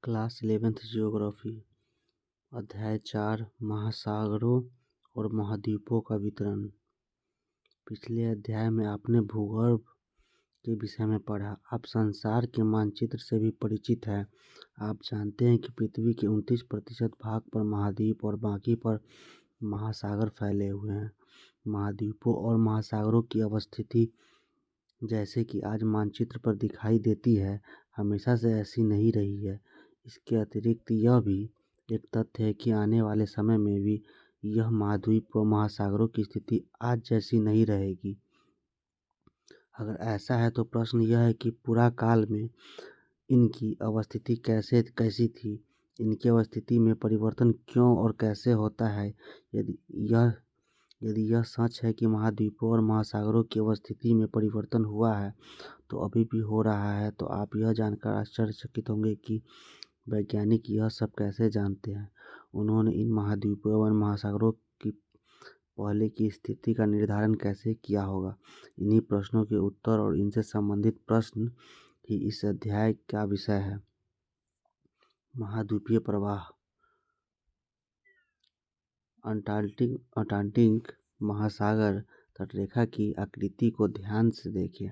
Class 11th geography. अध्याय 4 महासागरों और महाद्वीपों का वितरण। पिछले अध्याय में आपने भूगर्भ के विषय में पढ़ा। आप संसार के मानचित्र से भी परिचित हैं। आप जानते हैं कि पृथ्वी के 29% भाग पर महाद्वीप और बाकी पर महासागर फैले हुए हैं। महाद्वीपों और महासागरों की अवस्थिति जैसे कि आज मानचित्र पर दिखाई देती है, हमेशा से ऐसी नहीं रही है। इसके अतिरिक्त यह भी एक तथ्य है कि आने वाले समय में भी यह महाद्वीप व महासागरों की स्थिति आज जैसी नहीं रहेगी। अगर ऐसा है तो प्रश्न यह है कि पुराकाल में इनकी अवस्थिति कैसी थी, इनकी अवस्थिति में परिवर्तन क्यों और कैसे होता है। यदि यह सच है कि महाद्वीपों और महासागरों की अवस्थिति में परिवर्तन हुआ है, तो अभी भी हो रहा है, तो आप यह जानकर आश्चर्यचकित होंगे कि वैज्ञानिक यह सब कैसे जानते हैं। उन्होंने इन महाद्वीपों और महासागरों की पहले की स्थिति का निर्धारण कैसे किया होगा। इन्हीं प्रश्नों के उत्तर और इनसे संबंधित प्रश्न ही इस अध्याय का विषय है। महाद्वीपीय प्रवाह। अंटार्कटिक महासागर तटरेखा की आकृति को ध्यान से देखें।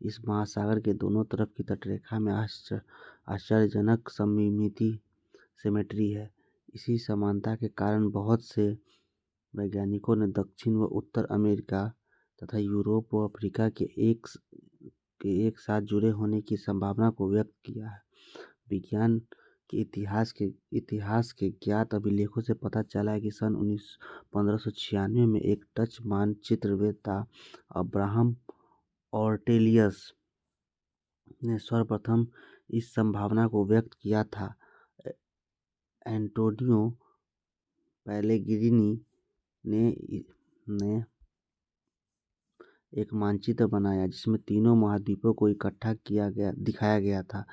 इस महासागर के दोनों तरफ की तटरेखा में आश्चर्यजनक सिमेट्री है। इसी समानता के कारण बहुत से वैज्ञानिकों ने दक्षिण व उत्तर अमेरिका तथा यूरोप व अफ्रीका के एक साथ जुड़े होने की संभावना को व्यक्त किया है। विज्ञान के इतिहास के ज्ञात अभिलेखों से पता चला है कि सन 1596 में एक डच मानचित्रवेत्ता अब्राहम ऑर्टेलियस ने सर्वप्रथम इस संभावना को व्यक्त किया था। एंटोनियो पेलेग्रिनी ने एक मानचित्र बनाया जिसमें तीनों महाद्वीपों को इकट्ठा दिखाया गया था।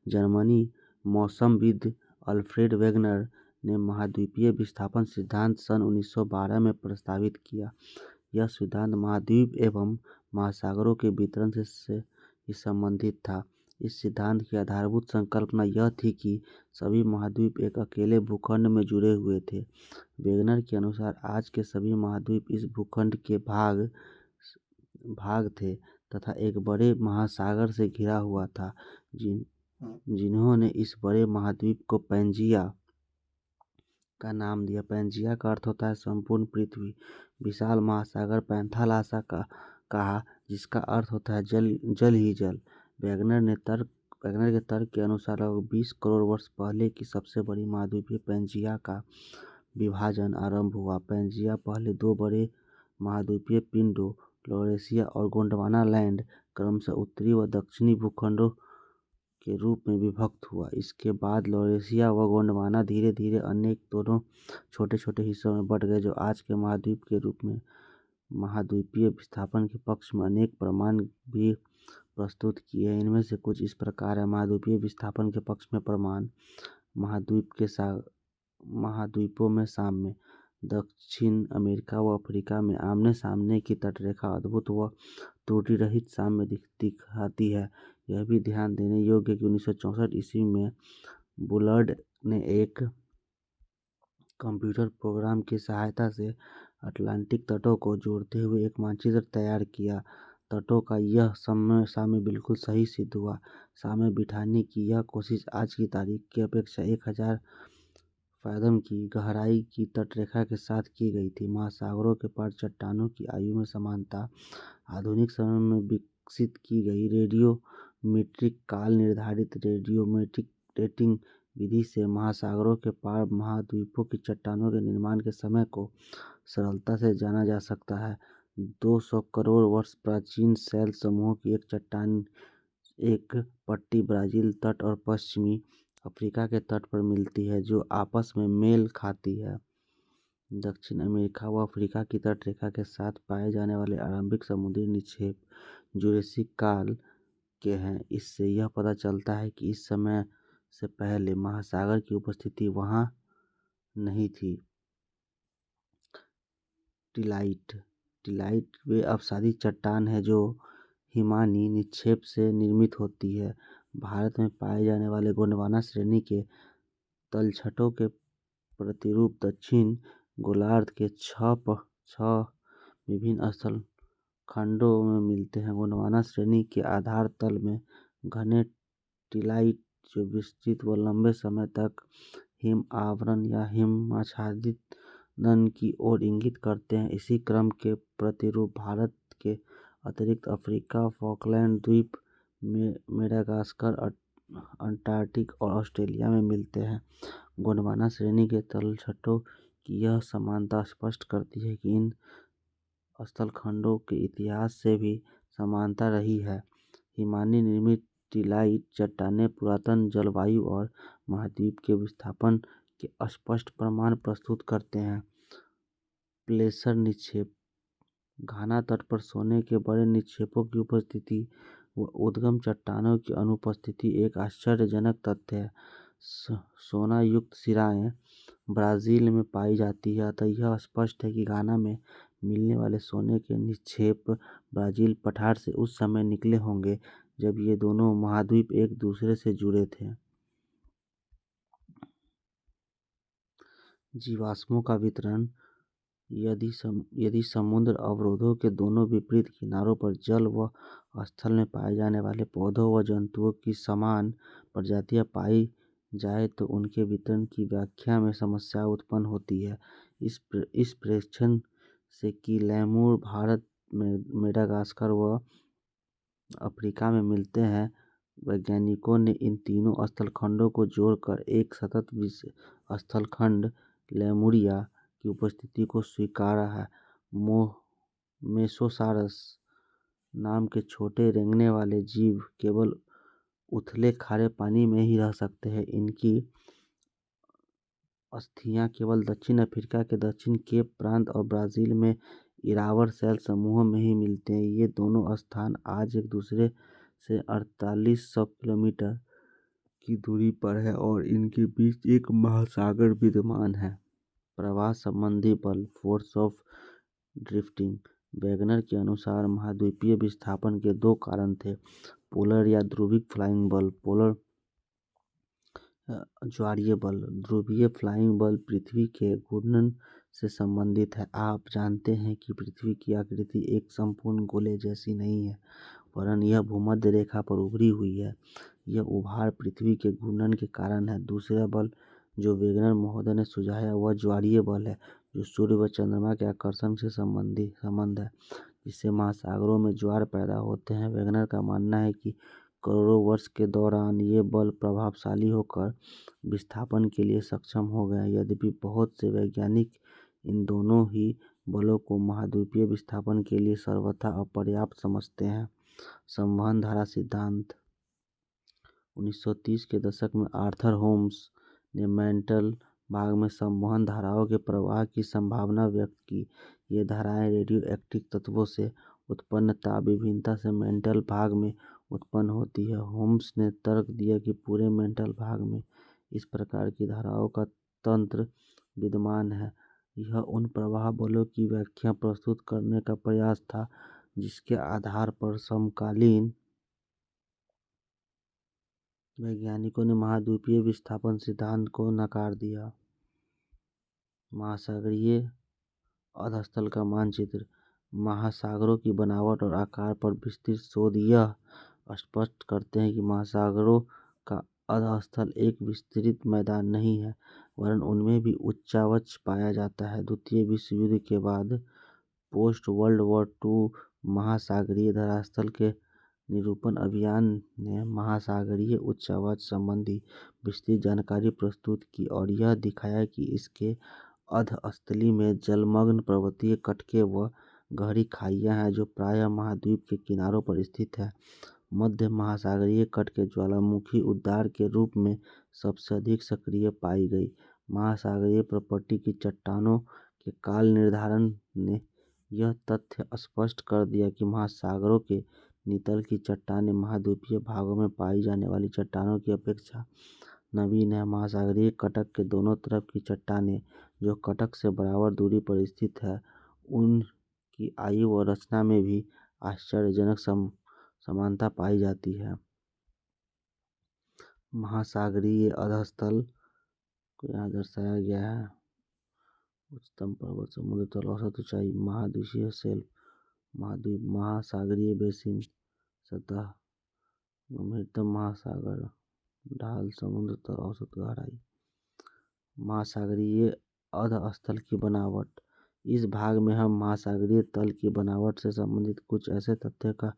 जर्मनी मौसमविद अल्फ्रेड वेगनर ने महाद्वीपीय विस्थापन सिद्धांत सन 1912 में प्रस्तावित किया। यह सिद्धांत महाद्वीप एवं महासागरों के वितरण से ही संबंधित था। इस सिद्धांत की आधारभूत संकल्पना यह थी कि सभी महाद्वीप एक अकेले भूखंड में जुड़े हुए थे। वेगनर के अनुसार आज के सभी महाद्वीप इस भूखंड के भाग थे तथा एक बड़े महासागर से घिरा हुआ था, जिन्होंने इस बड़े महाद्वीप को पैंजिया का नाम दिया। पैंजिया का अर्थ होता है संपूर्ण पृथ्वी। विशाल महासागर पैंथालासा का कहा, जिसका अर्थ होता है जल ही जल। वेगनर के तर्क के अनुसार लगभग 20 करोड़ वर्ष पहले की सबसे बड़ी महाद्वीपीय पैंजिया का विभाजन आरंभ हुआ। पैंजिया पहले दो बड़े महाद्वीपीय पिंडों लॉरेशिया और गोंडवाना लैंड क्रमशः उत्तरी व दक्षिणी भूखंडों के रूप में विभक्त हुआ। इसके बाद लॉरेशिया व गोंडवाना धीरे धीरे अन्य दोनों छोटे छोटे हिस्सों में बंट गए, जो आज के महाद्वीप के रूप में। महाद्वीपीय विस्थापन के पक्ष में अनेक प्रमाण भी प्रस्तुत किए हैं। इनमें से कुछ इस प्रकार है। महाद्वीपीय विस्थापन के पक्ष में प्रमाण: महाद्वीपों में साम्य: दक्षिण अमेरिका व अफ्रीका में आमने सामने की तटरेखा अद्भुत व त्रुटि रहित साम्य दिखाती है। यह भी ध्यान देने योग्य कि 1964 ईस्वी में बुलर्ड ने एक कंप्यूटर प्रोग्राम की सहायता से अटलांटिक तटों को जोड़ते हुए एक मानचित्र तैयार किया। तटों का यह साम्य बिल्कुल सही सिद्ध हुआ। साम्य बिठाने की यह कोशिश आज की तारीख की अपेक्षा 1000 फैथम की गहराई की तटरेखा के साथ की गई थी। महासागरों के पार चट्टानों की आयु में समानता: आधुनिक समय में विकसित की गई रेडियोमीट्रिक काल निर्धारित रेडियोमेट्रिक डेटिंग विधि से महासागरों के पार महाद्वीपों की चट्टानों के निर्माण के समय को सरलता से जाना जा सकता है। 200 करोड़ वर्ष प्राचीन शैल समूहों की एक चट्टान एक पट्टी ब्राजील तट और पश्चिमी अफ्रीका के तट पर मिलती है, जो आपस में मेल खाती है। दक्षिण अमेरिका व अफ्रीका की तटरेखा के साथ पाए जाने वाले आरंभिक समुद्री निक्षेप जुरेसिक काल के हैं। इससे यह पता चलता है कि इस समय से पहले महासागर की उपस्थिति वहां नहीं थी। टिलाइट वे अपसादी चट्टान है जो हिमानी निक्षेप से निर्मित होती है। भारत में पाए जाने वाले गोंडवाना श्रेणी के तलछटों के प्रतिरूप दक्षिण गोलार्ध के छह विभिन्न स्थल खंडों में मिलते हैं। गोंडवाना श्रेणी के आधार तल में घने टिलाइट जो विस्तृत व लंबे समय तक हिम आवरण या हिमाच्छादन की ओर इंगित करते हैं। इसी क्रम के प्रतिरूप भारत के अतिरिक्त अफ्रीका, फॉकलैंड द्वीप, मेडागास्कर, अंटार्कटिक और ऑस्ट्रेलिया में मिलते हैं। गोंडवाना श्रेणी के तलछटों की यह समानता स्पष्ट करती है कि इन स्थलखंडों के इतिहास से भी समानता रही है। हिमानी निर्मित टिलाइट चट्टानें पुरातन जलवायु और महाद्वीप के विस्थापन के स्पष्ट प्रमाण प्रस्तुत करते हैं। प्लेसर निक्षेप घाना तट पर सोने के बड़े निक्षेपों की उपस्थिति व उद्गम चट्टानों की अनुपस्थिति एक आश्चर्यजनक तथ्य है। सोना युक्त सिराएं ब्राज़ील में पाई जाती है, अतः यह स्पष्ट है कि घाना में मिलने वाले सोने के निक्षेप ब्राज़ील पठार से उस समय निकले होंगे जब ये दोनों महाद्वीप एक दूसरे से जुड़े थे। जीवाश्मों का वितरण यदि समुद्र अवरोधों के दोनों विपरीत किनारों पर जल व स्थल में पाए जाने वाले पौधों व जंतुओं की समान प्रजातियां पाई जाए तो उनके वितरण की व्याख्या में समस्या उत्पन्न होती है। इस प्रेक्षण से कि लैमूर भारत में मेडागास्कर व अफ्रीका में मिलते हैं, वैज्ञानिकों ने इन तीनों स्थलखंडों को जोड़कर एक सतत स्थलखंड लेमुरिया की उपस्थिति को स्वीकारा है। मेसोसारस नाम के छोटे रेंगने वाले जीव केवल उथले खारे पानी में ही रह सकते हैं। इनकी अस्थियां केवल दक्षिण अफ्रीका के दक्षिण केप प्रांत और ब्राज़ील में इरावर शैल समूहों में ही मिलते हैं। ये दोनों स्थान आज एक दूसरे से 4800 किलोमीटर की दूरी पर है और इनके बीच एक महासागर विद्यमान है। प्रवाह संबंधी बल फोर्स ऑफ ड्रिफ्टिंग वैगनर के अनुसार महाद्वीपीय विस्थापन के दो कारण थे, पोलर या ध्रुविक फ्लाइंग बल, पोलर ज्वारीय बल। ध्रुवीय फ्लाइंग बल पृथ्वी के घूर्णन से संबंधित है। आप जानते हैं कि पृथ्वी की आकृति एक संपूर्ण गोले जैसी नहीं है, वरन यह भूमध्य रेखा पर उभरी हुई है। यह उभार पृथ्वी के घूर्णन के कारण है। दूसरा बल जो वेगनर महोदय ने सुझाया वह ज्वारीय बल है, जो सूर्य व चंद्रमा के आकर्षण से संबंध है, जिससे महासागरों में ज्वार पैदा होते हैं। वेगनर का मानना है कि करोड़ों वर्ष के दौरान ये बल प्रभावशाली होकर विस्थापन के लिए सक्षम हो गए। यद्यपि बहुत से वैज्ञानिक इन दोनों ही बलों को महाद्वीपीय विस्थापन के लिए सर्वथा अपर्याप्त समझते हैं। संवहन धारा सिद्धांत 1930 के दशक में आर्थर होम्स ने मैंटल भाग में संवहन धाराओं के प्रवाह की संभावना व्यक्त की। ये धाराएं रेडियोएक्टिव तत्वों से उत्पन्न ताप भिन्नता से मैंटल भाग में उत्पन्न होती है। होम्स ने तर्क दिया कि पूरे मैंटल भाग में इस प्रकार की धाराओं का तंत्र विद्यमान है। यह उन प्रवाह बलों की व्याख्या प्रस्तुत करने का प्रयास था जिसके आधार पर समकालीन वैज्ञानिकों ने महाद्वीपीय विस्थापन सिद्धांत को नकार दिया। महासागरीय अधस्थल का मानचित्र महासागरों की बनावट और आकार पर विस्तृत शोध यह स्पष्ट करते हैं कि महासागरों का अधस्थल एक विस्तृत मैदान नहीं है, वरन उनमें भी उच्चावच पाया जाता है। द्वितीय विश्व युद्ध के बाद पोस्ट वर्ल्ड वॉर II महासागरीय धरातल के निरूपण अभियान ने महासागरीय उच्चावच संबंधी विस्तृत जानकारी प्रस्तुत की और यह दिखाया कि इसके अधस्थली में जलमग्न पर्वतीय कटके व गहरी खाइयाँ हैं जो प्रायः महाद्वीप के किनारों पर स्थित है। मध्य महासागरीय कटके ज्वालामुखी उद्गार के रूप में सबसे अधिक सक्रिय पाई गई। महासागरीय प्रॉपर्टी की चट्टानों के काल निर्धारण ने यह तथ्य स्पष्ट कर दिया कि महासागरों के नितल की चट्टानें महाद्वीपीय भागों में पाई जाने वाली चट्टानों की अपेक्षा नवीन है। महासागरीय कटक के दोनों तरफ की चट्टानें जो कटक से बराबर दूरी पर स्थित है, उनकी आयु व रचना में भी आश्चर्यजनक समानता पाई जाती है। महासागरीय अधस्थल को यहाँ दर्शाया गया है। उच्चतम पर्वत, समुद्र तल, औसत ऊंचाई, महाद्वीपीय शेल्फ, महाद्वीप, महासागरीय बेसिन, सतह, गंभीरतम महासागर, ढाल, समुद्र तल, औसत गहराई। महासागरीय अधस्थल की बनावट। इस भाग में हम महासागरीय तल की बनावट से संबंधित कुछ ऐसे तथ्यों का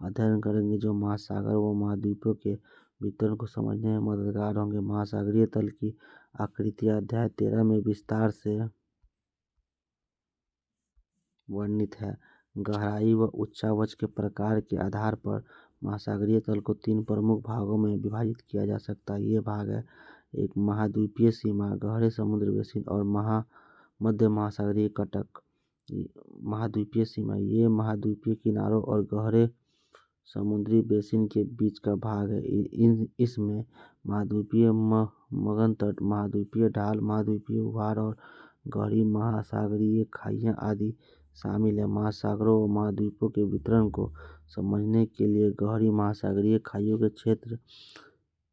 अध्ययन करेंगे जो महासागर व महाद्वीपों के वितरण को समझने में मददगार होंगे। महासागरीय तल की आकृतियाँ अध्याय 13 में विस्तार से वर्णित है। गहराई व उच्चावच के प्रकार के आधार पर महासागरीय तल को 3 प्रमुख भागों में विभाजित किया जा सकता है। ये भाग है: एक, महाद्वीपीय सीमा, गहरे समुद्र बेसिन और मध्य महासागरीय कटक। महाद्वीपीय सीमा, ये महाद्वीपीय किनारों और गहरे समुद्री बेसिन के बीच का भाग है। इसमें महाद्वीपीय मगन तट, महाद्वीपीय ढाल, महाद्वीपीय उभार और गहरी महासागरीय खाइयाँ आदि शामिल है। महासागरों व महाद्वीपों के वितरण को समझने के लिए गहरी महासागरीय खाइयों के क्षेत्र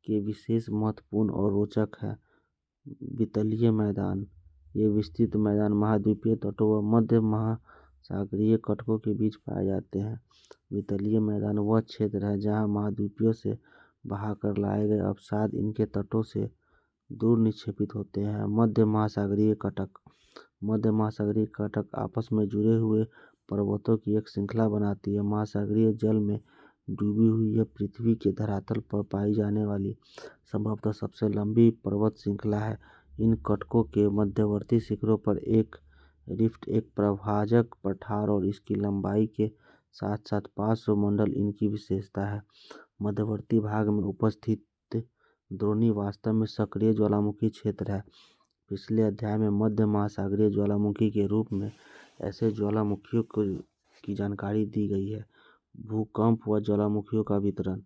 के विशेष महत्वपूर्ण और रोचक है। वितलीय मैदान, ये विस्तृत मैदान महाद्वीपीय तटों व मध्य महासागरीय कटकों के बीच पाए जाते हैं। वितलीय मैदान वह क्षेत्र है जहाँ महाद्वीपों से बहाकर लाए गए अवसाद इनके तटों से दूर निक्षेपित होते हैं। मध्य महासागरीय कटक, मध्य महासागरीय कटक आपस में जुड़े हुए पर्वतों की एक श्रृंखला बनाती है। महासागरीय जल में डूबी हुई यह पृथ्वी के धरातल पर पाई जाने वाली संभवतः सबसे लंबी पर्वत श्रृंखला है। इन कटकों के मध्यवर्ती शिखरों पर एक रिफ्ट, एक प्रभाजक पठार और इसकी लंबाई के साथ साथ पार्श्वमंडल इनकी विशेषता है। मध्यवर्ती भाग में उपस्थित द्रोणी वास्तव में सक्रिय ज्वालामुखी क्षेत्र है। पिछले अध्याय में मध्य महासागरीय ज्वालामुखी के रूप में ऐसे ज्वालामुखियों की जानकारी दी गई है। भूकंप व ज्वालामुखियों का वितरण।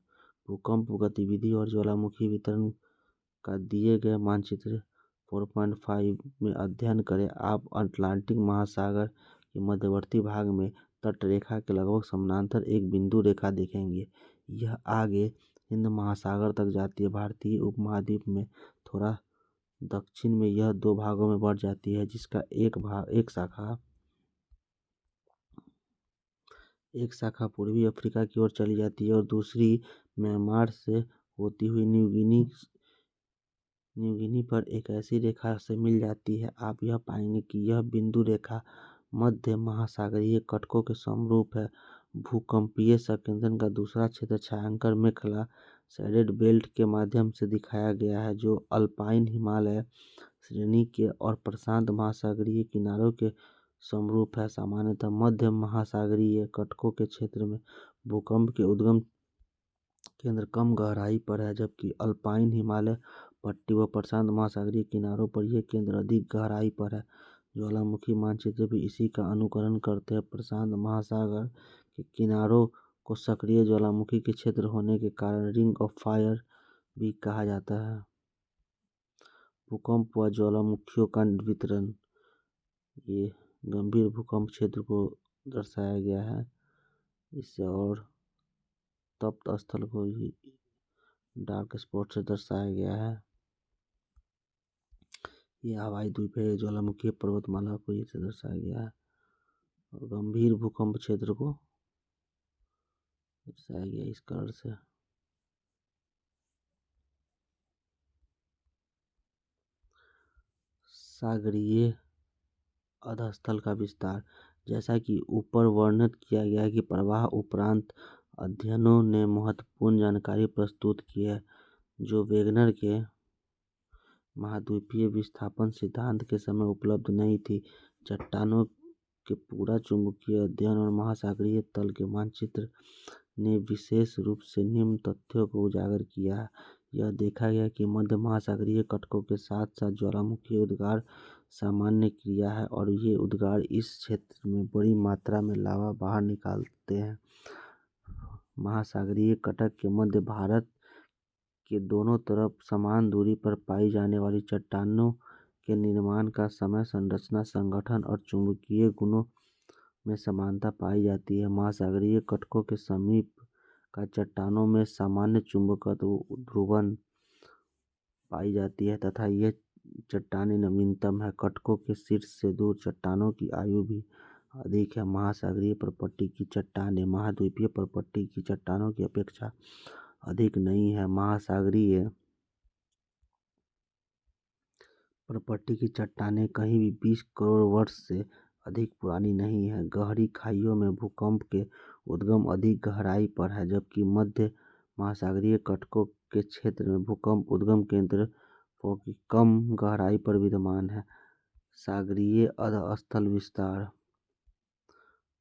भूकंप गतिविधि और ज्वालामुखी वितरण का दिए गए मानचित्र 4.5 में अध्ययन करें। आप अटलांटिक महासागर के मध्यवर्ती भाग में तट रेखा के लगभग समानांतर एक बिंदु रेखा देखेंगे। यह आगे हिंद महासागर तक जाती है। भारतीय उपमहाद्वीप में थोड़ा दक्षिण में यह 2 भागों में बढ़ जाती है, जिसका एक शाखा पूर्वी अफ्रीका की ओर चली जाती है और दूसरी म्यांमार से होती हुई न्यूगिनी पर एक ऐसी रेखा से मिल जाती है। आप यह पाएंगे कि यह बिंदु रेखा मध्य महासागरीय कटकों के समरूप है। भूकंपीय संकेंद्रण का दूसरा क्षेत्र छायांकन मेखला शेडेड बेल्ट के माध्यम से दिखाया गया है, जो अल्पाइन हिमालय श्रेणी के और प्रशांत महासागरीय किनारों के समरूप है। सामान्यतः मध्य महासागरीय कटकों के क्षेत्र में भूकंप के उद्गम केंद्र कम गहराई पर है, जबकि अल्पाइन हिमालय पट्टी व प्रशांत महासागरीय किनारों पर यह केंद्र अधिक गहराई पर है। ज्वालामुखी मानचित्र भी इसी का अनुकरण करते हैं। प्रशांत महासागर के किनारों को सक्रिय ज्वालामुखी के क्षेत्र होने के कारण रिंग ऑफ फायर भी कहा जाता है। भूकंप व ज्वालामुखियों का वितरण, ये गंभीर भूकंप क्षेत्र को दर्शाया गया है। इससे और तप्त स्थल को ही डार्क स्पॉट से दर्शाया गया है। ये हवाई द्वीप है। ज्वालामुखी पर्वतमाला को इसे दर्शाया गया है और गंभीर भूकंप क्षेत्र को दर्शाया गया इस कलर से। सागरीय अधस्थल का विस्तार। जैसा कि ऊपर वर्णित किया गया है कि प्रवाह उपरांत अध्ययनों ने महत्वपूर्ण जानकारी प्रस्तुत की है जो वेगनर के महाद्वीपीय विस्थापन सिद्धांत के समय उपलब्ध नहीं थी। चट्टानों के पूरा चुंबकीय अध्ययन और महासागरीय तल के मानचित्र ने विशेष रूप से निम्न तथ्यों को उजागर किया है। यह देखा गया कि मध्य महासागरीय कटकों के साथ साथ ज्वालामुखी उद्गार सामान्य क्रिया है और ये उद्गार इस क्षेत्र में बड़ी मात्रा में लावा बाहर निकालते हैं। महासागरीय कटक के मध्य भारत के दोनों तरफ समान दूरी पर पाई जाने वाली चट्टानों के निर्माण का समय, संरचना, संगठन और चुंबकीय गुणों में समानता पाई जाती है। महासागरीय कटकों के समीप का चट्टानों में सामान्य चुंबकत्व, ध्रुवन पाई जाती है तथा ये चट्टानें नवीनतम है। कटकों के शीर्ष से दूर चट्टानों की आयु भी अधिक है। महासागरीय प्रपट्टी की चट्टानें महाद्वीपीय प्रपट्टी की चट्टानों की अपेक्षा अधिक नई है। महासागरीय प्रपट्टी की चट्टानें कहीं भी 20 करोड़ वर्ष से अधिक पुरानी नहीं है। गहरी खाइयों में भूकंप के उद्गम अधिक गहराई पर है, जबकि मध्य महासागरीय कटकों के क्षेत्र में भूकंप उद्गम केंद्र की कम गहराई पर विद्यमान है। सागरीय अधस्थल विस्तार,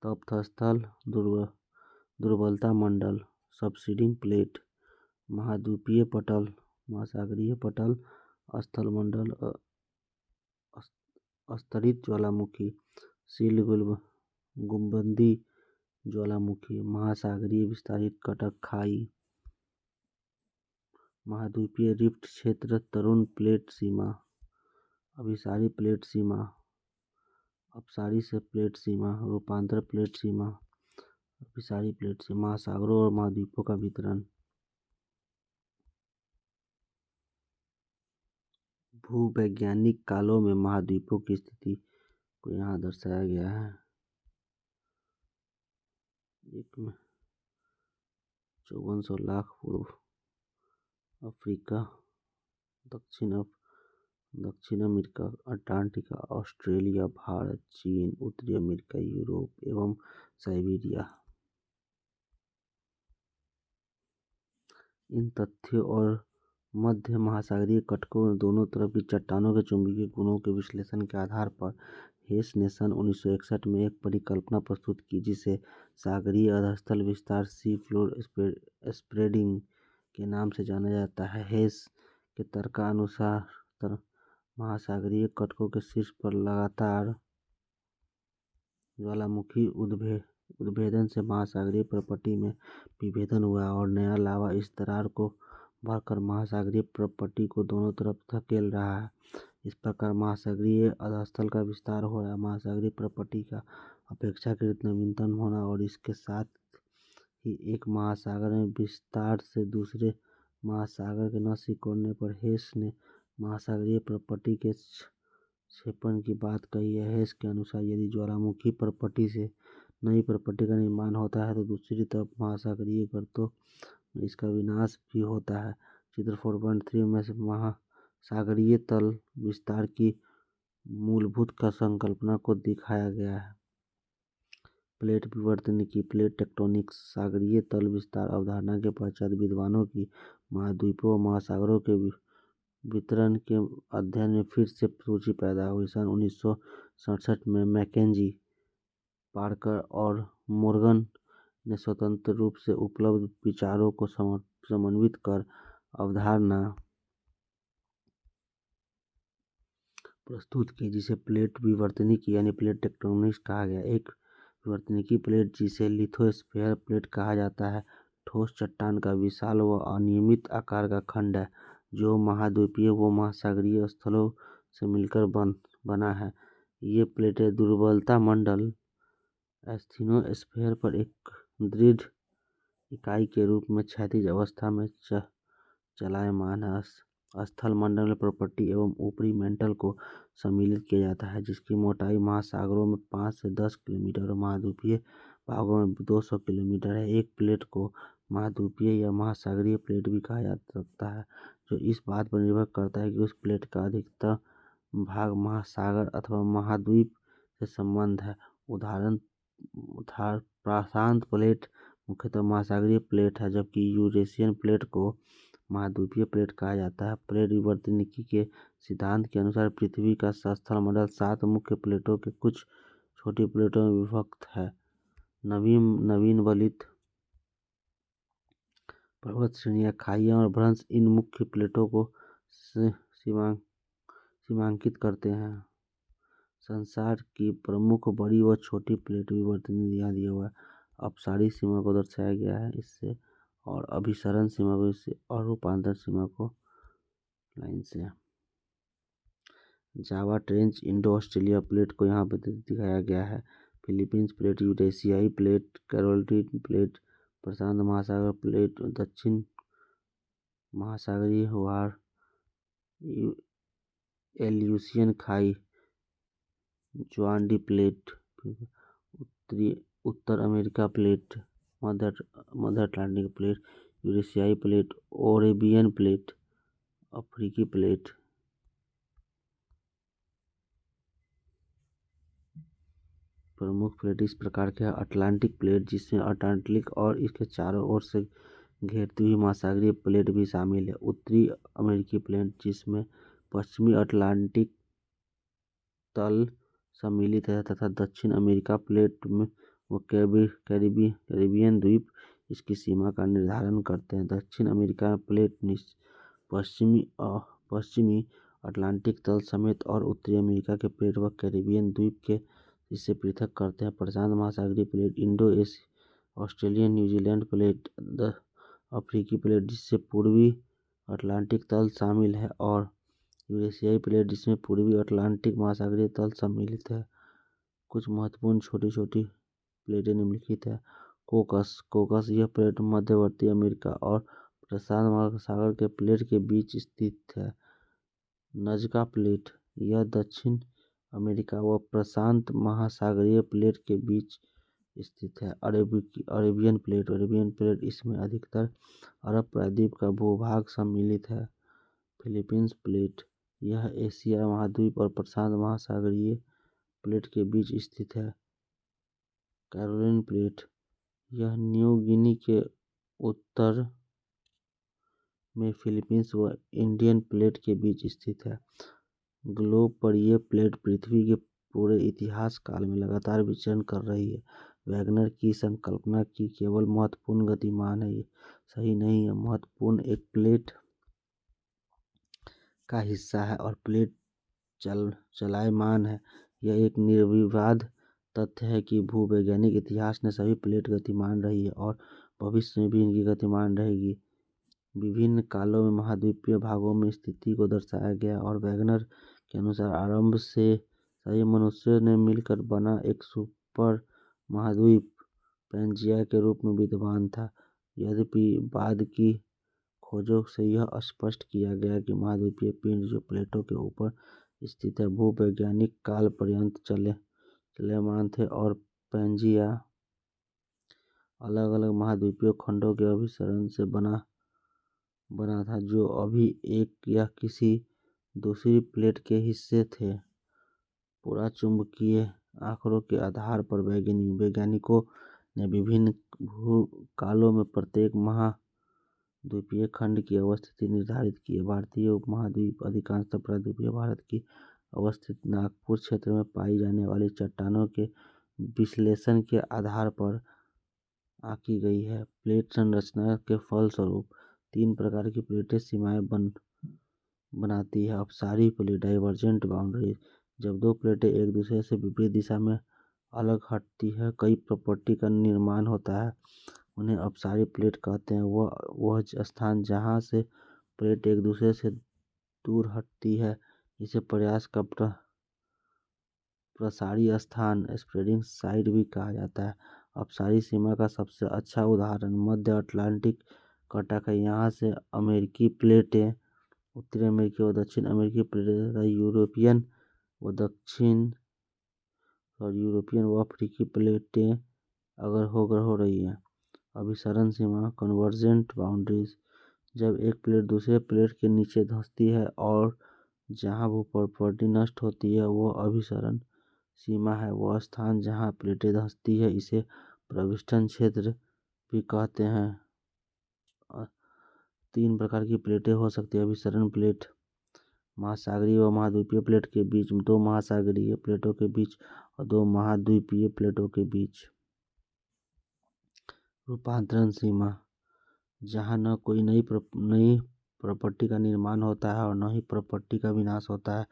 तप्तस्थल, दुर्बलता मंडल, सबसिडिंग प्लेट, महाद्वीपीय पटल, महासागरीय पटल, स्थल मंडल, स्तरित ज्वालामुखी, सील गुंबदी ज्वालामुखी, महासागरीय विस्तारित कटक खाई, महाद्वीपीय रिफ्ट क्षेत्र, तरुण प्लेट सीमा, अभिसारी प्लेट सीमा, अपसारी से प्लेट सीमा, रूपांतर प्लेट सीमा, अभिसारी प्लेट सीमा, महासागरों और महाद्वीपों का वितरण। भूवैज्ञानिक कालों में महाद्वीपों की स्थिति को यहाँ दर्शाया गया है। एक में 5400 लाख पूर्व अफ्रीका, दक्षिण अमेरिका, अंटार्कटिका, ऑस्ट्रेलिया, भारत, चीन, उत्तरी अमेरिका, यूरोप एवं साइबेरिया। इन तथ्यों और मध्य महासागरीय कटकों दोनों तरफ की चट्टानों के चुंबकीय गुणों के विश्लेषण के आधार पर हेस ने सन 1961 में एक परिकल्पना प्रस्तुत की, जिसे सागरीय अधस्थल विस्तार सी फ्लोर स्प्रेडिंग के नाम से जाना जाता है। हेस के तर्कानुसार महासागरीय कटकों के शीर्ष पर लगातार ज्वालामुखी उद्भेदन से महासागरीय प्रपट्टी में विभेदन हुआ और नया लावा इस दरार को भरकर महासागरीय प्रपट्टी को दोनों तरफ धकेल रहा है। इस प्रकार महासागरीय अधस्थल का विस्तार हो रहा है। महासागरीय प्रपट्टी का अपेक्षाकृत नवीनतम होना और इसके साथ ही एक महासागर में विस्तार से दूसरे महासागर के न सिकुड़ने पर हेस ने महासागरीय प्रपट्टी के क्षेपण की बात कही है। हेस के अनुसार यदि ज्वालामुखी प्रपट्टी से नई प्रपट्टी का निर्माण होता है तो दूसरी तरफ महासागरीय गर्तों में इसका विनाश भी होता है। चित्र 4.3 में महासागरीय तल विस्तार की मूलभूत संकल्पना को दिखाया गया है। प्लेट विवर्तनिकी, प्लेट टेक्टोनिक्स, सागरीय तल विस्तार अवधारणा के पश्चात विद्वानों की महाद्वीपों और महासागरों के वितरण के अध्ययन में फिर से रुचि पैदा हुई। सन 1967 में मैकेंजी, पार्कर और मोर्गन ने स्वतंत्र रूप से उपलब्ध विचारों को समन्वित कर अवधारणा प्रस्तुत की, जिसे प्लेट विवर्तनिकी यानी प्लेट टेक्टोनिक्स कहा गया। एक विवर्तनिकी प्लेट, जिसे लिथोस्फीयर प्लेट कहा जाता है, ठोस चट्टान का विशाल व अनियमित आकार का खंड है जो महाद्वीपीय व महासागरीय स्थलों से मिलकर बना है। ये प्लेटें दुर्बलता मंडल एस्थेनोस्फीयर पर एक दृढ़ इकाई के रूप में क्षैतिज अवस्था में चलायमान है। स्थल मंडल में प्रपट्टी एवं ऊपरी मेंटल को सम्मिलित किया जाता है, जिसकी मोटाई महासागरों में 5 से 10 किलोमीटर और महाद्वीपीय भागों में 200 किलोमीटर है। एक प्लेट को महाद्वीपीय या महासागरीय प्लेट भी कहा जा सकता है, जो इस बात पर निर्भर करता है कि उस प्लेट का अधिकतम भाग महासागर अथवा महाद्वीप से संबद्ध है। उदाहरण प्रशांत प्लेट मुख्यतः महासागरीय प्लेट है, जबकि यूरेशियन प्लेट को महाद्वीपीय प्लेट कहा जाता है। प्लेट विवर्तनिकी के सिद्धांत के अनुसार पृथ्वी का स्थल मंडल 7 मुख्य प्लेटों के कुछ छोटी प्लेटों में विभक्त है। नवीन वलित पर्वत श्रेणियां, खाइयां और भ्रंश इन मुख्य प्लेटों को सीमांकित करते हैं। संसार की प्रमुख बड़ी व छोटी प्लेट विवर्तनिकी यहाँ दिया हुआ है। अपसारी सीमा को दर्शाया गया है इससे, और अभिसरण सीमा को इससे, और रूपांतर सीमा को लाइन से। Java trench, Indo Australia plate को यहाँ पर दिखाया गया है। फिलीपींस प्लेट, यूरेशियाई प्लेट, कैरोलिन प्लेट, प्रशांत महासागर प्लेट, दक्षिण महासागरीय वार यू- एल्यूसियन खाई, ज्वांडी प्लेट, उत्तरी उत्तर अमेरिका प्लेट, मध्य मध्य अटलांटिक प्लेट, यूरेशियाई प्लेट, ओरेबियन प्लेट, अफ्रीकी प्लेट। प्रमुख प्लेट इस प्रकार के हैं: अटलांटिक प्लेट, जिसमें अटलांटिक और इसके चारों ओर से घेरती हुई महासागरीय प्लेट भी शामिल है। उत्तरी अमेरिकी प्लेट, जिसमें पश्चिमी अटलांटिक तल सम्मिलित है, तथा दक्षिण अमेरिका प्लेट में वो कैरिबियन द्वीप इसकी सीमा का निर्धारण करते हैं। दक्षिण अमेरिका प्लेट पश्चिमी अटलांटिक तल समेत और उत्तरी अमेरिका के प्लेट व कैरिबियन द्वीप के इससे पृथक करते हैं। प्रशांत महासागरीय plate, Indo Australian New Zealand plate, अफ्रीकी प्लेट जिससे पूर्वी अटलांटिक तल शामिल है, और यूरेशियाई प्लेट जिसमें पूर्वी अटलांटिक महासागरीय तल सम्मिलित है। कुछ महत्वपूर्ण छोटी छोटी प्लेटें निम्नलिखित है। कोकस यह प्लेट मध्यवर्ती अमेरिका और प्रशांत महासागर के प्लेट के बीच स्थित है। नजका प्लेट, यह दक्षिण अमेरिका व प्रशांत महासागरीय प्लेट के बीच स्थित है। अरेबियन प्लेट, इसमें अधिकतर अरब प्रायद्वीप का भूभाग सम्मिलित है। फिलीपींस प्लेट, यह एशिया महाद्वीप और प्रशांत महासागरीय प्लेट के बीच स्थित है। कैरोलिन प्लेट, यह न्यू गिनी के उत्तर में फिलीपींस व इंडियन प्लेट के बीच स्थित है। ग्लोब पर यह प्लेट पृथ्वी के पूरे इतिहास काल में लगातार विचरण कर रही है। वैगनर की संकल्पना की केवल महत्वपूर्ण गतिमान है, ये सही नहीं है। महत्वपूर्ण एक प्लेट का हिस्सा है और प्लेट चलायमान है। यह एक निर्विवाद तथ्य है कि भूवैज्ञानिक इतिहास ने सभी प्लेट गतिमान रही है और भविष्य में भी इनकी गतिमान रहेगी। विभिन्न कालों में महाद्वीपीय भागों में स्थिति को दर्शाया गया और वैगनर के अनुसार आरंभ से सभी मनुष्यों ने मिलकर बना एक सुपर महाद्वीप पैंजिया के रूप में विद्यमान था। यद्यपि बाद की खोजों से यह स्पष्ट किया गया कि महाद्वीपीय पिंड जो प्लेटों के ऊपर स्थित है भूवैज्ञानिक काल पर्यंत चलमान थे और पैंजिया अलग अलग महाद्वीपीय खंडों के अभिसरण से बना था, जो अभी एक या किसी दूसरी प्लेट के हिस्से थे। पूरा चुंबकीय आंकड़ों के आधार पर वैज्ञानिकों ने विभिन्न भूकालों में प्रत्येक महाद्वीपीय खंड की अवस्थिति निर्धारित की है। भारतीय उपमहाद्वीप अधिकांशतः प्रायद्वीपीय भारत की अवस्थित नागपुर क्षेत्र में पाई जाने वाली चट्टानों के विश्लेषण के आधार पर आंकी गई है। प्लेट संरचना के फलस्वरूप तीन प्रकार की प्लेटें सीमाएं बनाती है। अपसारी प्लेट, डाइवर्जेंट बाउंड्रीज, जब दो प्लेटें एक दूसरे से विपरीत दिशा में अलग हटती है कई प्रॉपर्टी का निर्माण होता है, उन्हें अपसारी प्लेट कहते हैं। वह स्थान जहाँ से प्लेट एक दूसरे से दूर हटती है इसे प्रयास का प्रसारी स्थान, स्प्रेडिंग साइड भी कहा जाता है। अपसारी सीमा का सबसे अच्छा उदाहरण मध्य अटलांटिक कटक है। यहाँ से अमेरिकी प्लेटें उत्तरी अमेरिकी व दक्षिण अमेरिकी प्लेटें तथा यूरोपियन व अफ्रीकी प्लेटें अगर हो रही हैं। अभिसरण सीमा, कन्वर्जेंट बाउंड्रीज, जब एक प्लेट दूसरे प्लेट के नीचे धंसती है और जहाँ वो प्रॉपर्टी नष्ट होती है वह अभिसरण सीमा है। वह स्थान जहाँ प्लेटें धंसती है इसे प्रविष्टन क्षेत्र भी कहते हैं। तीन प्रकार की प्लेटें हो सकती है अभिसरण प्लेट: महासागरीय व महाद्वीपीय प्लेट के बीच, दो महासागरीय प्लेटों के बीच और दो महाद्वीपीय प्लेटों के बीच। रूपांतरण सीमा, जहाँ न कोई नई प्रॉपर्टी का निर्माण होता है और न ही प्रॉपर्टी का विनाश होता है,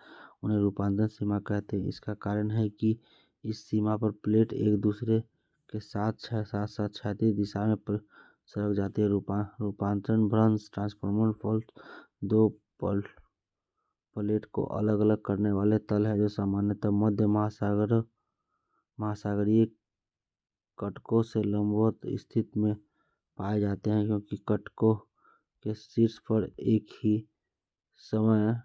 उन्हें रूपांतरण सीमा कहते हैं। इसका कारण है कि इस सीमा पर प्लेट एक दूसरे के साथ साथ क्षैतिज दिशा में सरक जाती है। रूपांतरण भ्रंश, ट्रांसफॉर्मल फॉल्ट, दो प्लेट को अलग अलग करने वाले तल है जो सामान्यतः मध्य महासागरीय कटकों से लंबवत स्थिति में पाए जाते हैं, क्योंकि कटकों के शीर्ष पर एक ही समय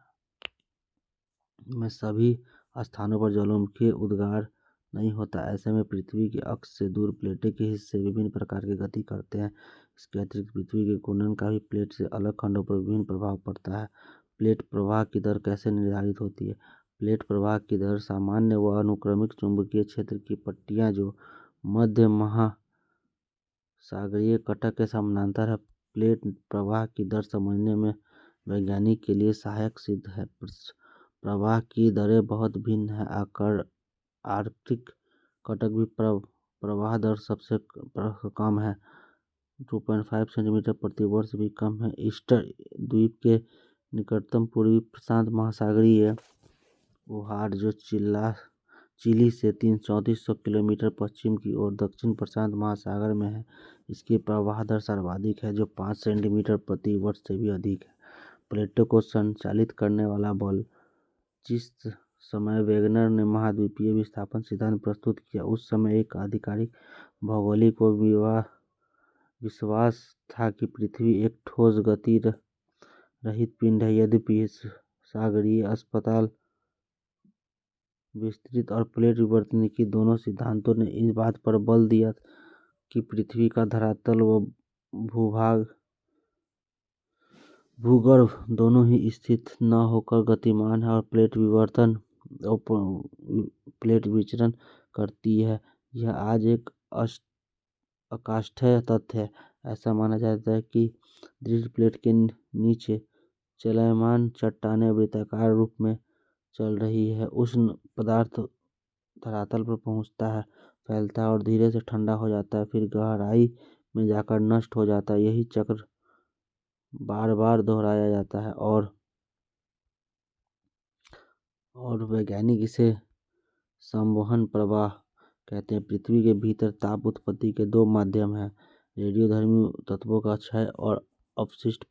में सभी स्थानों पर ज्वालामुखी उद्गार नहीं होता। ऐसे में पृथ्वी के अक्ष से दूर प्लेटों के हिस्से विभिन्न प्रकार की गति करते हैं। इसके अतिरिक्त पृथ्वी के घूर्णन का भी प्लेट से अलग खंडों पर विभिन्न प्रभाव पड़ता है। प्लेट प्रवाह की दर कैसे निर्धारित होती है? प्लेट प्रवाह की दर सामान्य व अनुक्रमिक चुंबकीय क्षेत्र की पट्टियां जो मध्य महासागरीय कटक के समानांतर है। प्लेट प्रवाह की दर समझने में वैज्ञानिक के लिए सहायक सिद्ध है। प्रवाह की दरें बहुत भिन्न हैं। आर्कटिक कटक भी प्रवाह दर सबसे कम है, 2.5 सेंटीमीटर प्रति वर्ष भी कम है। ईस्टर द्वीप के निकटतम पूर्वी प्रशांत महासागरीय उहाड़ जो चिली से 3400 किलोमीटर पश्चिम की ओर दक्षिण प्रशांत महासागर में है, इसकी प्रवाह दर सर्वाधिक है, जो 5 सेंटीमीटर प्रति वर्ष से भी अधिक है। प्लेटों को संचालित करने वाला बल। जिस समय वेगनर ने महाद्वीपीय विस्थापन सिद्धांत प्रस्तुत किया, उस समय एक आधिकारिक भौगोलिक विश्वास था कि पृथ्वी एक ठोस गति रहित पिंड है। यद्यपि सागरीय अस्पताल विस्तृत और प्लेट विवर्तनिकी दोनों सिद्धांतों ने इस बात पर बल दिया कि पृथ्वी का धरातल व भूगर्भ दोनों ही स्थिर न होकर गतिमान है और प्लेट विवर्तन और प्लेट विचरण करती है। यह आज एक अकाष्ठेय तथ्य है। ऐसा माना जाता है कि दृढ़ प्लेट के नीचे चलयमान चट्टानें वृत्ताकार रूप में चल रही है। उष्ण पदार्थ धरातल पर पहुंचता है, फैलता है और धीरे से ठंडा हो जाता है, फिर गहराई में जाकर नष्ट हो जाता है। यही चक्र बार बार दोहराया जाता है और वैज्ञानिक इसे संवहन प्रवाह कहते हैं। पृथ्वी के भीतर ताप उत्पत्ति के दो माध्यम हैं, रेडियोधर्मी तत्वों का क्षय और अपशिष्ट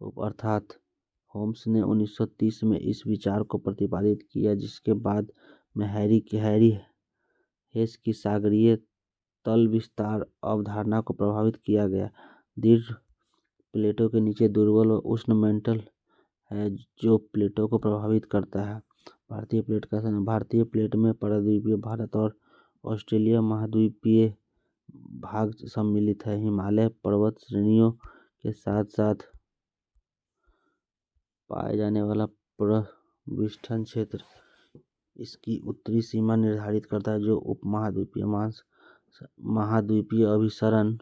अर्थात होम्स ने 1930 में इस विचार को प्रतिपादित किया, जिसके बाद में हैरी हेस की सागरीय तल विस्तार अवधारणा को प्रभावित किया गया। दृढ़ प्लेटों के नीचे दुर्बल व उष्ण मेंटल है जो प्लेटों को प्रभावित करता है। भारतीय प्लेट में प्रायद्वीपीय भारत और ऑस्ट्रेलिया महाद्वीपीय भाग सम्मिलित है। हिमालय पर्वत श्रेणियों के साथ साथ पाए जाने वाला प्रविष्ठन क्षेत्र इसकी उत्तरी सीमा निर्धारित करता है, जो महाद्वीपीय अभिसरण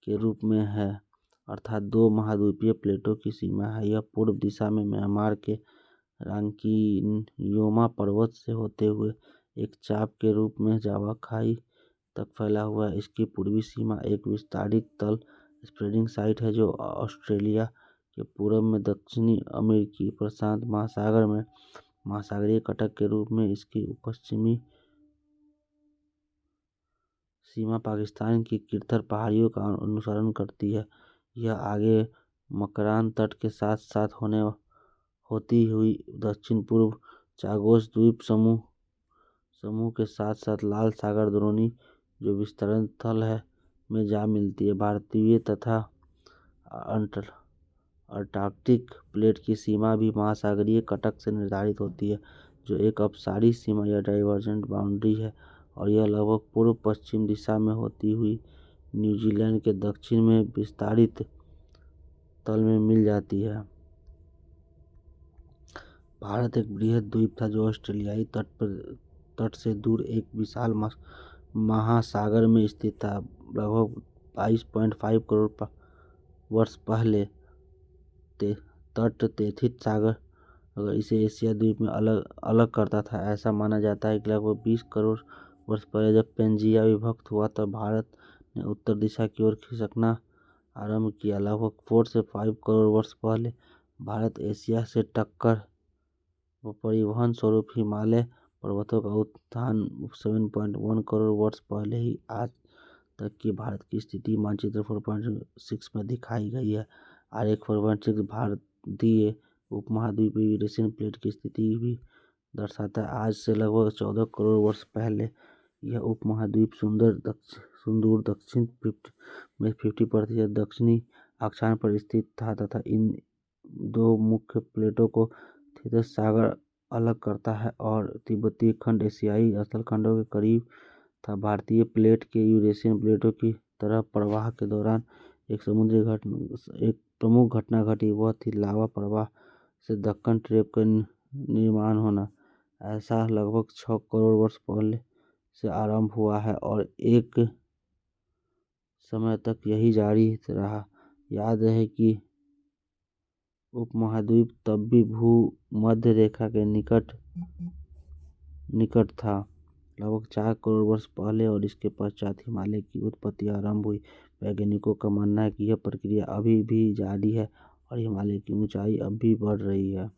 के रूप में है, अर्थात दो महाद्वीपीय प्लेटों की सीमा है। यह पूर्व दिशा में म्यांमार के रांकियोमा पर्वत से होते हुए एक चाप के रूप में जावा खाई तक फैला हुआ है। इसकी पूर्वी सीमा एक विस्तारित तल स्प्रेडिंग साइट है, जो ऑस्ट्रेलिया के पूर्व में दक्षिणी अमेरिकी प्रशांत महासागर में महासागरीय कटक के रूप में। इसकी पश्चिमी सीमा पाकिस्तान की किरथर पहाड़ियों का अनुसरण करती है। यह आगे मकरान तट के साथ साथ होती हुई दक्षिण पूर्व चागोस द्वीप समूह के साथ साथ लाल सागर द्रोणी जो विस्तरण स्थल है में जा मिलती है। भारतीय तथा अंटार्कटिक प्लेट की सीमा भी महासागरीय कटक से निर्धारित होती है, जो एक अपसारी सीमा या डाइवर्जेंट बाउंड्री है, और यह लगभग पूर्व पश्चिम दिशा में होती हुई न्यूजीलैंड के दक्षिण में विस्तारित तल में मिल जाती है। भारत एक बृहद द्वीप था जो ऑस्ट्रेलियाई तट से दूर एक विशाल महासागर में स्थित था। लगभग 22.5 करोड़ वर्ष पहले तटेथित सागर अगर इसे एशिया द्वीप में अलग करता था। ऐसा माना जाता है कि लगभग 20 करोड़ वर्ष पहले जब पेंजिया विभक्त हुआ तब भारत ने उत्तर दिशा की ओर खिसकना आरंभ किया। लगभग 4 से 5 करोड़ वर्ष पहले भारत एशिया से टक्कर व परिवहन स्वरूप हिमालय पर्वतों का उत्थान 7.1 करोड़ वर्ष पहले ही आज तक की भारत की स्थिति मानचित्र 4.6 में दिखाई गई है। आरेख 4.6 भारतीय उपमहाद्वीपीय यूरेशियन प्लेट की स्थिति भी दर्शाता है। आज से लगभग 14 करोड़ वर्ष पहले यह उपमहाद्वीप सुदूर दक्षिण में 50% दक्षिणी अक्षांश पर स्थित था तथा इन दो मुख्य प्लेटों को थितिस सागर अलग करता है और तिब्बती खंड एशियाई स्थल खंडों के करीब था। भारतीय प्लेट के यूरेशियन प्लेटों की तरह प्रवाह के दौरान एक प्रमुख घटना घटी, वह थी लावा प्रवाह से दक्कन ट्रैप का निर्माण होना। ऐसा लगभग 6 करोड़ वर्ष पहले से आरंभ हुआ है और एक समय तक यही जारी रहा। याद रहे कि उपमहाद्वीप तब भी भूमध्य रेखा के निकट था, लगभग 4 करोड़ वर्ष पहले, और इसके पश्चात हिमालय की उत्पत्ति आरंभ हुई। वैज्ञानिकों का मानना है कि यह प्रक्रिया अभी भी जारी है और हिमालय की ऊंचाई अब भी बढ़ रही है।